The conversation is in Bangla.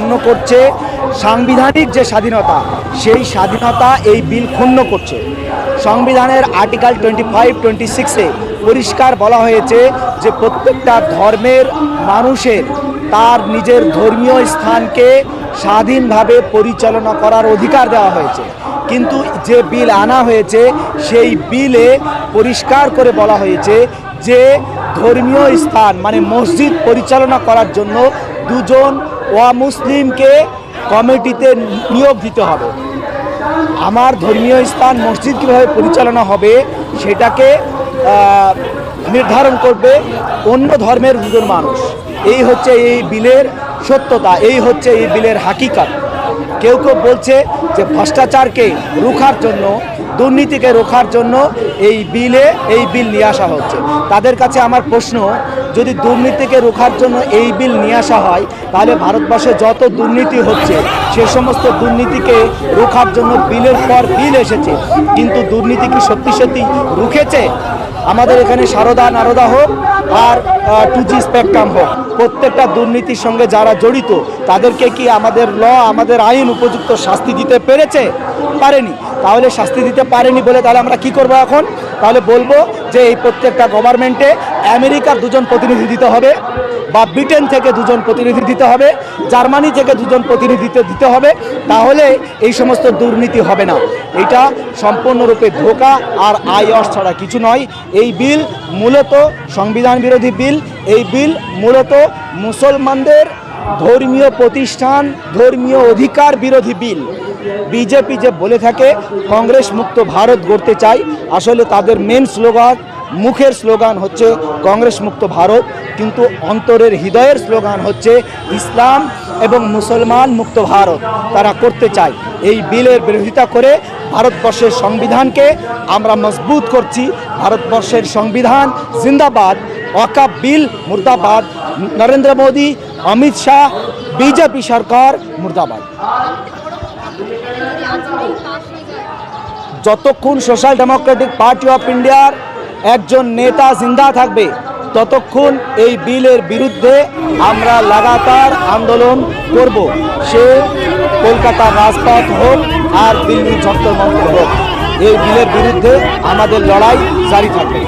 ভঙ্গ করছে, সাংবিধানিক যে স্বাধীনতা সেই স্বাধীনতা এই বিল ক্ষুণ্ণ করছে। সংবিধানের আর্টিকেল 25-26-এ পরিষ্কার বলা হয়েছে যে প্রত্যেকটা ধর্মের মানুষের তার নিজের ধর্মীয় স্থানকে স্বাধীনভাবে পরিচালনা করার অধিকার দেওয়া হয়েছে। কিন্তু যে বিল আনা হয়েছে সেই বিলে পরিষ্কার করে বলা হয়েছে যে ধর্মীয় স্থান মানে মসজিদ পরিচালনা করার জন্য দুজন অমুসলিমকে কমিটিতে নিয়োগ দিতে হবে। আমার ধর্মীয় স্থান মসজিদ কীভাবে পরিচালনা হবে সেটাকে নির্ধারণ করবে অন্য ধর্মের দুজন মানুষ। এই হচ্ছে এই বিলের সত্যতা, এই হচ্ছে এই বিলের হাকিকত। কেউ কেউ বলছে যে ভ্রষ্টাচারকে রোখার জন্য, দুর্নীতিকে রোখার জন্য এই বিল নিয়ে আসা হচ্ছে। তাদের কাছে আমার প্রশ্ন, যদি দুর্নীতিকে রোখার জন্য এই বিল নিয়ে আসা হয় তাহলে ভারতবর্ষে যত দুর্নীতি হচ্ছে সে সমস্ত দুর্নীতিকে রোখার জন্য বিলের পর বিল এসেছে, কিন্তু দুর্নীতি কি সত্যি সত্যি রুখেছে? আমাদের এখানে সারদা নারদা হোক আর 2G স্পেকট্রাম হোক, প্রত্যেকটা দুর্নীতির সঙ্গে যারা জড়িত তাদেরকে কি আমাদের আমাদের আইন উপযুক্ত শাস্তি দিতে পেরেছে? পারেনি। তাহলে শাস্তি দিতে পারেনি বলে তাহলে আমরা কি করব এখন? তাহলে বলবো যে এই প্রত্যেকটা গভর্নমেন্টে আমেরিকার দুজন প্রতিনিধি দিতে হবে, বা ব্রিটেন থেকে দুজন প্রতিনিধি দিতে হবে, জার্মানি থেকে দুজন প্রতিনিধি দিতে হবে, তাহলে এই সমস্ত দুর্নীতি হবে না। এটা সম্পূর্ণরূপে ধোঁকা আর আইওয়াস ছাড়া কিছু নয়। এই বিল মূলত সংবিধান বিরোধী বিল। এই বিল মূলত মুসলমানদের ধর্মীয় প্রতিষ্ঠান, ধর্মীয় অধিকার বিরোধী বিল। বিজেপি যে বলে থাকে কংগ্রেস মুক্ত ভারত গড়তে চাই, আসলে তাদের মেন স্লোগান, মুখের স্লোগান হচ্ছে কংগ্রেস মুক্ত ভারত, কিন্তু অন্তরের হৃদয়ের স্লোগান হচ্ছে ইসলাম এবং মুসলমান মুক্ত ভারত তারা করতে চায়। এই বিলের বিরোধিতা করে ভারতবর্ষের সংবিধানকে আমরা মজবুত করছি। ভারতবর্ষের সংবিধান জিন্দাবাদ, ওয়াকফ বিল মুর্দাবাদ, নরেন্দ্র মোদী, অমিত শাহ, বিজেপি সরকার মুর্দাবাদ। যতক্ষণ সোশ্যাল ডেমোক্রেটিক পার্টি অফ ইন্ডিয়ার একজন নেতা জিন্দা থাকবে ততক্ষণ এই বিলের বিরুদ্ধে আমরা লাগাতার আন্দোলন করব। সে কলকাতার রাজপথ হোক আর দিল্লির যন্ত্র মন্ত্র হোক, এই বিলের বিরুদ্ধে আমাদের লড়াই জারি থাকবে।